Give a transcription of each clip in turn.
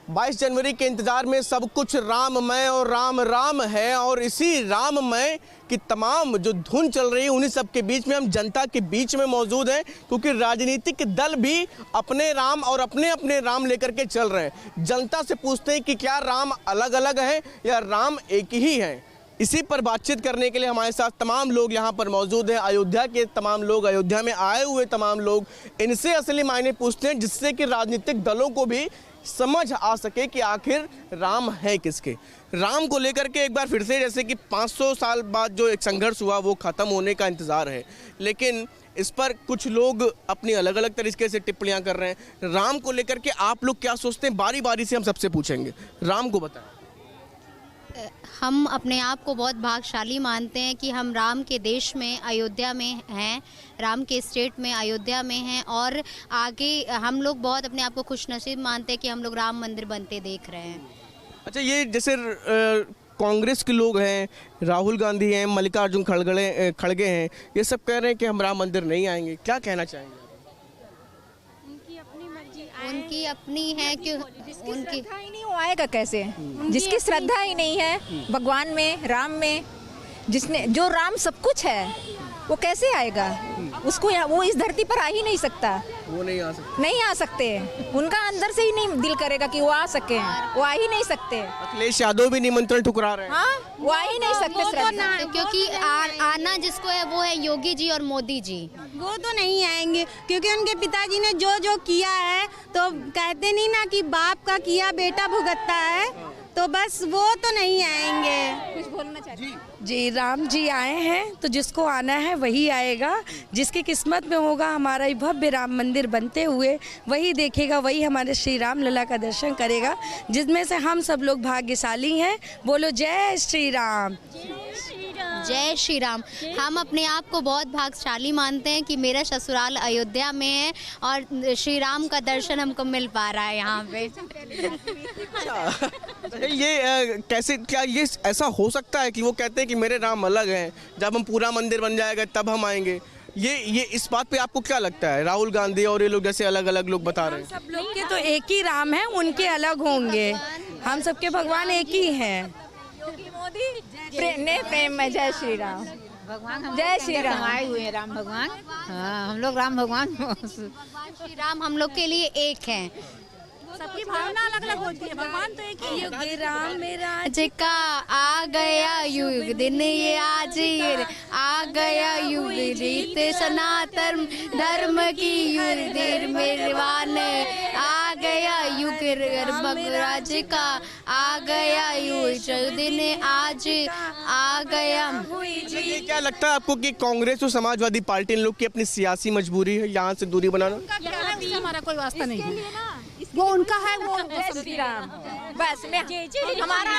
22 जनवरी के इंतजार में सब कुछ राममय और राम राम है, और इसी राममय की तमाम जो धुन चल रही है उन्हीं सब के बीच में हम जनता के बीच में मौजूद हैं, क्योंकि राजनीतिक दल भी अपने राम और अपने अपने राम लेकर के चल रहे हैं। जनता से पूछते हैं कि क्या राम अलग अलग हैं या राम एक ही हैं। इसी पर बातचीत करने के लिए हमारे साथ तमाम लोग यहाँ पर मौजूद हैं। अयोध्या के तमाम लोग, अयोध्या में आए हुए तमाम लोग, इनसे असली मायने पूछते हैं, जिससे कि राजनीतिक दलों को भी समझ आ सके कि आखिर राम है किसके। राम को लेकर के एक बार फिर से, जैसे कि 500 साल बाद जो एक संघर्ष हुआ वो ख़त्म होने का इंतज़ार है, लेकिन इस पर कुछ लोग अपनी अलग अलग तरीके से टिप्पणियाँ कर रहे हैं। राम को लेकर के आप लोग क्या सोचते हैं, बारी बारी से हम सबसे पूछेंगे। राम को बताएं। हम अपने आप को बहुत भाग्यशाली मानते हैं कि हम राम के देश में, अयोध्या में हैं, राम के स्टेट में, अयोध्या में हैं, और आगे हम लोग बहुत अपने आप को खुशनसीब मानते हैं कि हम लोग राम मंदिर बनते देख रहे हैं। अच्छा, ये जैसे कांग्रेस के लोग हैं, राहुल गांधी हैं, मल्लिकार्जुन खड़गे हैं, ये सब कह रहे हैं कि हम राम मंदिर नहीं आएंगे, क्या कहना चाहेंगे? उनकी अपनी है कि उनकी श्रद्धा ही नहीं, वो आएगा कैसे? जिसकी श्रद्धा ही नहीं है भगवान में, राम में, जिसने जो राम सब कुछ है, वो कैसे आएगा? उसको वो इस धरती पर आ ही नहीं सकता। वो नहीं आ सकते, नहीं आ सकते। उनका अंदर से ही नहीं दिल करेगा कि वो आ सके, वो आ ही नहीं सकते। अखिलेश यादव भी निमंत्रण ठुकरा रहे हैं। हाँ, वो आ ही नहीं सकते श्रद्धा। क्योंकि आना जिसको है वो है योगी जी और मोदी जी। वो तो नहीं आएंगे, क्योंकि उनके पिताजी ने जो जो किया है, तो कहते नहीं ना कि बाप का किया बेटा भुगतता है, तो बस वो तो नहीं आएंगे। कुछ बोलना चाहिए जी। राम जी आए हैं तो जिसको आना है वही आएगा, जिसकी किस्मत में होगा हमारा भव्य राम मंदिर बनते हुए, वही देखेगा, वही हमारे श्री राम लला का दर्शन करेगा, जिसमें से हम सब लोग भाग्यशाली हैं। बोलो जय श्री राम। जय श्री राम। हम अपने आप को बहुत भाग्यशाली मानते हैं कि मेरा ससुराल अयोध्या में है और श्री राम का दर्शन हमको मिल पा रहा है यहाँ पे। ये कैसे, क्या ये ऐसा हो सकता है कि वो कहते हैं कि मेरे राम अलग हैं, जब हम पूरा मंदिर बन जाएगा तब हम आएंगे? ये इस बात पे आपको क्या लगता है? राहुल गांधी और ये लोग जैसे अलग अलग लोग बता रहे हैं। सब लोग के तो एक ही राम है, उनके अलग होंगे। हम सबके भगवान एक ही हैं। मोदी प्रेम में जय श्री राम। भगवान जय श्री राम आए हुए हैं, राम भगवान। हाँ, हम लोग राम भगवान श्री राम हम लोग के लिए एक हैं। सबकी भावना अलग अलग होती है, भगवान तो एक ही है। युग राम मेरा आज का आ गया युग दिन, ये आज ये आ गया युग रीत सनातन धर्म की युग निर्वाण, आ गया युग राज का, आ गया युग दिन आज आ गया। ये क्या लगता है आपको कि कांग्रेस और समाजवादी पार्टी इन लोग की अपनी सियासी मजबूरी है यहाँ से दूरी बनाना? हमारा कोई वास्ता नहीं है, वो उनका है। वो जय श्री राम, बस हमारा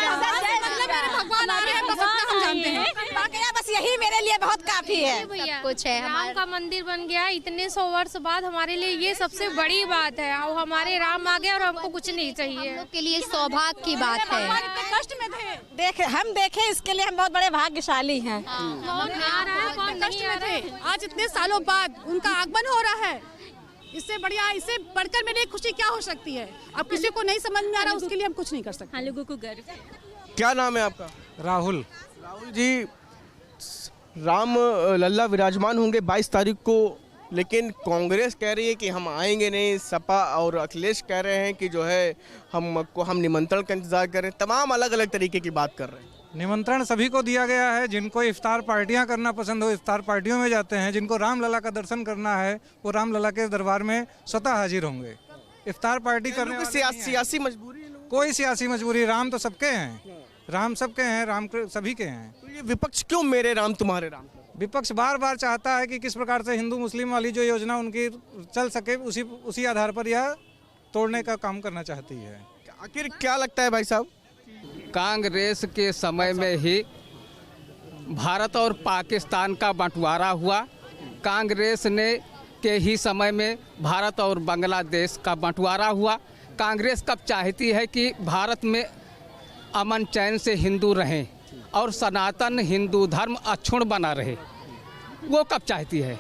भगवान आ रहे हैं, बस इतना हम जानते हैं। बाकी बस यही मेरे लिए बहुत काफी है। कुछ है राम का मंदिर बन गया इतने 100 वर्ष बाद, हमारे लिए ये सबसे बड़ी बात है। और हमारे राम आ गए और हमको कुछ नहीं चाहिए। हम लोग के लिए सौभाग्य की बात है। कष्ट में थे, हम देखे, इसके लिए हम बहुत बड़े भाग्यशाली हैं। कौन आ रहा है, कौन नहीं आ रहा है। आज इतने सालों बाद उनका आगमन हो रहा है, इससे बढ़िया, इससे बढ़कर मेरी खुशी क्या हो सकती है? अब किसी को नहीं समझ में आ रहा, उसके लिए हम कुछ नहीं कर सकते। हम लोगों को गर्व। क्या नाम है आपका? राहुल। राहुल जी, राम लल्ला विराजमान होंगे 22 तारीख को, लेकिन कांग्रेस कह रही है कि हम आएंगे नहीं, सपा और अखिलेश कह रहे हैं कि जो है हम निमंत्रण का इंतजार कर रहे हैं, तमाम अलग अलग तरीके की बात कर रहे हैं। निमंत्रण सभी को दिया गया है। जिनको इफ्तार पार्टियां करना पसंद हो, इफ्तार पार्टियों में जाते हैं। जिनको रामलला का दर्शन करना है, वो रामलला के दरबार में स्वतः हाजिर होंगे। इफ्तार पार्टी करने वाले सियासी मजबूरी, कोई सियासी मजबूरी, राम तो सबके हैं, राम सबके हैं, राम सभी के हैं। तो ये विपक्ष क्यों मेरे राम तुम्हारे राम? विपक्ष बार बार चाहता है कि किस प्रकार से हिंदू मुस्लिम वाली जो योजना उनकी चल सके, उसी आधार पर यह तोड़ने का काम करना चाहती है। आखिर क्या लगता है भाई साहब? कांग्रेस के समय में ही भारत और पाकिस्तान का बंटवारा हुआ। कांग्रेस ने के ही समय में भारत और बांग्लादेश का बंटवारा हुआ। कांग्रेस कब चाहती है कि भारत में अमन चैन से हिंदू रहें और सनातन हिंदू धर्म अक्षुण्ण बना रहे, वो कब चाहती है?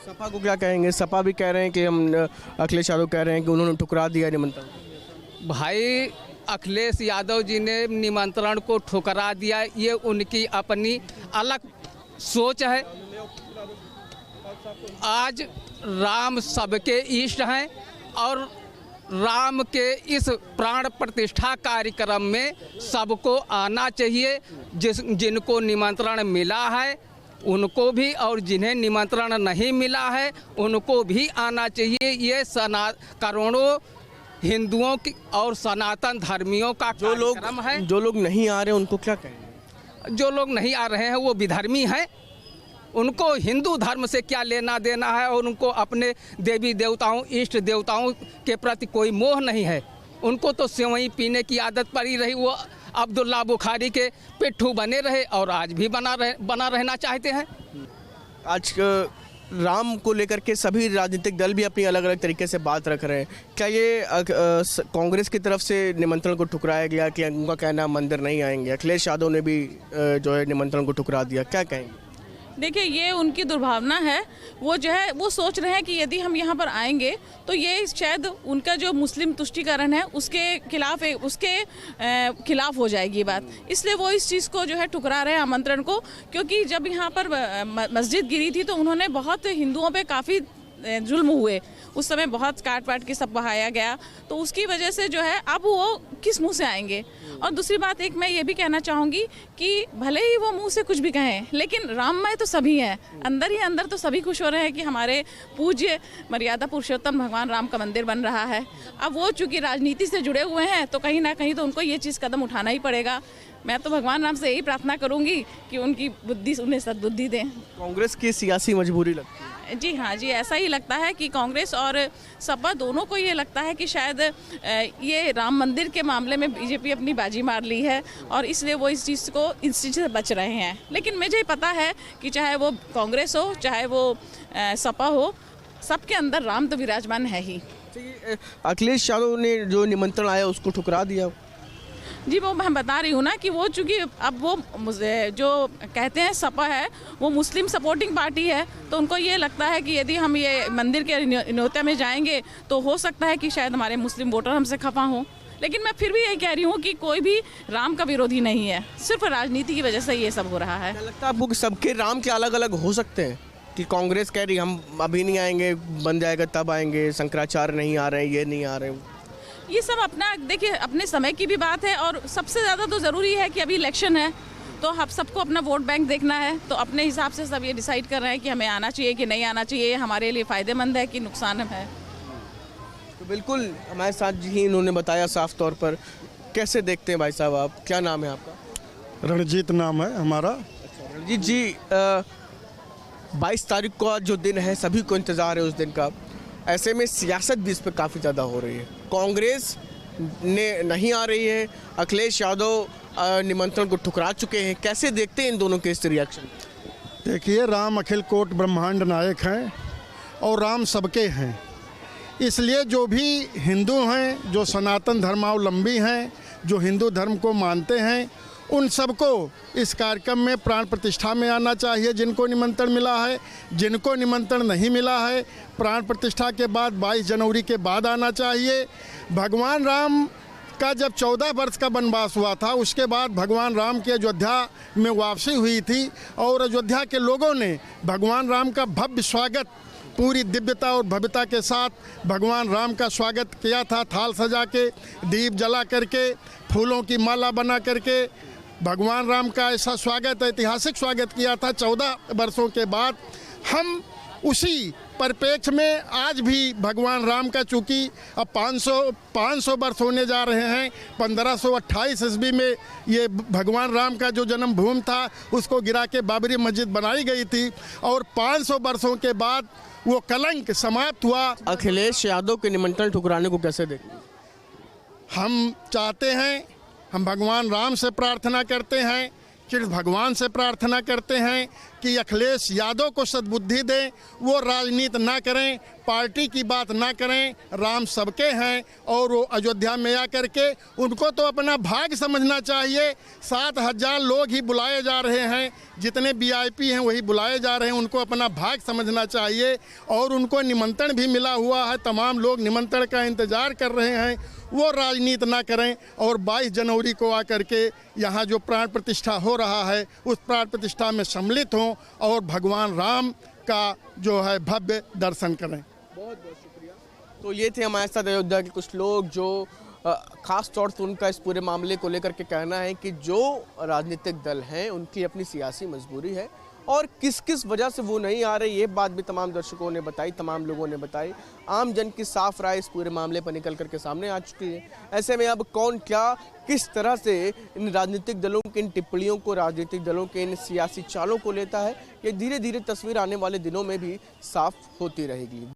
सपा को क्या कहेंगे? सपा भी कह रहे हैं कि हम, अखिलेश यादव कह रहे हैं कि उन्होंने ठुकरा दिया निमंत्रण। भाई अखिलेश यादव जी ने निमंत्रण को ठुकरा दिया, ये उनकी अपनी अलग सोच है। आज राम सबके इष्ट हैं और राम के इस प्राण प्रतिष्ठा कार्यक्रम में सबको आना चाहिए। जिनको निमंत्रण मिला है उनको भी, और जिन्हें निमंत्रण नहीं मिला है उनको भी आना चाहिए। ये करोड़ों हिंदुओं की और सनातन धर्मियों का कार्यक्रम है। जो लोग नहीं आ रहे उनको क्या कहेंगे? जो लोग नहीं आ रहे हैं वो विधर्मी हैं, उनको हिंदू धर्म से क्या लेना देना है, और उनको अपने देवी देवताओं इष्ट देवताओं के प्रति कोई मोह नहीं है। उनको तो सेवई पीने की आदत पड़ी रही, वो अब्दुल्ला बुखारी के पिट्ठू बने रहे और आज भी बना रहना चाहते हैं। आज राम को लेकर के सभी राजनीतिक दल भी अपनी अलग अलग तरीके से बात रख रहे हैं। क्या ये कांग्रेस की तरफ से निमंत्रण को ठुकराया गया कि उनका कहना मंदिर नहीं आएंगे? अखिलेश यादव ने भी जो है निमंत्रण को ठुकरा दिया, क्या कहेंगे? देखिए, ये उनकी दुर्भावना है। वो जो है वो सोच रहे हैं कि यदि हम यहाँ पर आएंगे तो ये शायद उनका जो मुस्लिम तुष्टीकरण है उसके खिलाफ हो जाएगी बात, इसलिए वो इस चीज़ को जो है ठुकरा रहे हैं आमंत्रण को। क्योंकि जब यहाँ पर मस्जिद गिरी थी तो उन्होंने बहुत हिंदुओं पे काफ़ी जुल्म हुए, उस समय बहुत काट पाट के सब बहाया गया, तो उसकी वजह से जो है अब वो किस मुंह से आएंगे। और दूसरी बात एक मैं ये भी कहना चाहूँगी कि भले ही वो मुंह से कुछ भी कहें, लेकिन राममय तो सभी हैं, अंदर ही अंदर तो सभी खुश हो रहे हैं कि हमारे पूज्य मर्यादा पुरुषोत्तम भगवान राम का मंदिर बन रहा है। अब वो चूँकि राजनीति से जुड़े हुए हैं तो कहीं ना कहीं तो उनको ये चीज़ कदम उठाना ही पड़ेगा। मैं तो भगवान राम से यही प्रार्थना करूँगी कि उनकी बुद्धि उन्हें सद्बुद्धि दें। कांग्रेस की सियासी मजबूरी लगती है? जी हाँ जी, ऐसा ही लगता है कि कांग्रेस और सपा दोनों को ये लगता है कि शायद ये राम मंदिर के मामले में बीजेपी अपनी बाजी मार ली है और इसलिए वो इस चीज़ से बच रहे हैं। लेकिन मुझे पता है कि चाहे वो कांग्रेस हो चाहे वो सपा हो, सबके अंदर राम तो विराजमान है ही। अखिलेश यादव ने जो निमंत्रण आया उसको ठुकरा दिया? जी, वो मैं बता रही हूँ ना कि वो चूँकि अब वो जो कहते हैं सपा है वो मुस्लिम सपोर्टिंग पार्टी है, तो उनको ये लगता है कि यदि हम ये मंदिर के न्योते में जाएंगे तो हो सकता है कि शायद हमारे मुस्लिम वोटर हमसे खफा हों। लेकिन मैं फिर भी यही कह रही हूँ कि कोई भी राम का विरोधी नहीं है, सिर्फ राजनीति की वजह से ये सब हो रहा है। क्या लगता है आपको कि सबके राम के अलग अलग हो सकते हैं? कि कांग्रेस कह रही हम अभी नहीं आएंगे, बन जाएगा तब आएंगे, शंकराचार्य नहीं आ रहे हैं, ये नहीं आ रहे हैं। ये सब अपना देखिए अपने समय की भी बात है, और सबसे ज़्यादा तो ज़रूरी है कि अभी इलेक्शन है तो हम सबको अपना वोट बैंक देखना है, तो अपने हिसाब से सब ये डिसाइड कर रहे हैं कि हमें आना चाहिए कि नहीं आना चाहिए, हमारे लिए फ़ायदेमंद है कि नुकसान है। तो बिल्कुल हमारे साथ ही इन्होंने बताया साफ तौर पर। कैसे देखते हैं भाई साहब आप? क्या नाम है आपका? रणजीत नाम है हमारा। रणजीत जी, 22 तारीख का जो दिन है सभी को इंतज़ार है उस दिन का, ऐसे में सियासत भी इस पर काफ़ी ज़्यादा हो रही है। कांग्रेस ने नहीं आ रही है, अखिलेश यादव निमंत्रण को ठुकरा चुके हैं। कैसे देखते हैं इन दोनों के इस रिएक्शन? देखिए, राम अखिल कोट ब्रह्मांड नायक हैं और राम सबके हैं, इसलिए जो भी हिंदू हैं, जो सनातन धर्मावलंबी हैं, जो हिंदू धर्म को मानते हैं, उन सबको इस कार्यक्रम में प्राण प्रतिष्ठा में आना चाहिए। जिनको निमंत्रण मिला है, जिनको निमंत्रण नहीं मिला है, प्राण प्रतिष्ठा के बाद 22 जनवरी के बाद आना चाहिए। भगवान राम का जब 14 वर्ष का वनवास हुआ था, उसके बाद भगवान राम की अयोध्या में वापसी हुई थी और अयोध्या के लोगों ने भगवान राम का भव्य स्वागत पूरी दिव्यता और भव्यता के साथ भगवान राम का स्वागत किया था। थाल सजा के, दीप जला करके, फूलों की माला बना करके भगवान राम का ऐसा स्वागत, ऐतिहासिक स्वागत किया था। 14 वर्षों के बाद हम उसी परिप्रेक्ष्य में आज भी भगवान राम का चूँकि अब 500 वर्ष होने जा रहे हैं। 1528 ईस्वी में ये भगवान राम का जो जन्मभूमि था उसको गिरा के बाबरी मस्जिद बनाई गई थी और 500 वर्षों के बाद वो कलंक समाप्त हुआ। अखिलेश यादव के निमंत्रण ठुकराने को कैसे देखते हैं? हम चाहते हैं, हम भगवान राम से प्रार्थना करते हैं, कृष्ण भगवान से प्रार्थना करते हैं कि अखिलेश यादव को सद्बुद्धि दें, वो राजनीति ना करें, पार्टी की बात ना करें। राम सबके हैं और वो अयोध्या में आकर के उनको तो अपना भाग समझना चाहिए। 7,000 लोग ही बुलाए जा रहे हैं, जितने VIP हैं वही बुलाए जा रहे हैं, उनको अपना भाग समझना चाहिए। और उनको निमंत्रण भी मिला हुआ है, तमाम लोग निमंत्रण का इंतज़ार कर रहे हैं। वो राजनीति ना करें और 22 जनवरी को आकर के यहाँ जो प्राण प्रतिष्ठा हो रहा है उस प्राण प्रतिष्ठा में सम्मिलित हों और भगवान राम का जो है भव्य दर्शन करें। बहुत बहुत शुक्रिया। तो ये थे हमारे साथ अयोध्या के कुछ लोग जो खास तौर से उनका इस पूरे मामले को लेकर के कहना है कि जो राजनीतिक दल हैं उनकी अपनी सियासी मजबूरी है और किस किस वजह से वो नहीं आ रहे, ये बात भी तमाम दर्शकों ने बताई, तमाम लोगों ने बताई। आम जन की साफ राय इस पूरे मामले पर निकल करके सामने आ चुकी है। ऐसे में अब कौन क्या किस तरह से इन राजनीतिक दलों की इन टिप्पणियों को, राजनीतिक दलों के इन सियासी चालों को लेता है, ये धीरे धीरे तस्वीर आने वाले दिनों में भी साफ होती रहेगी।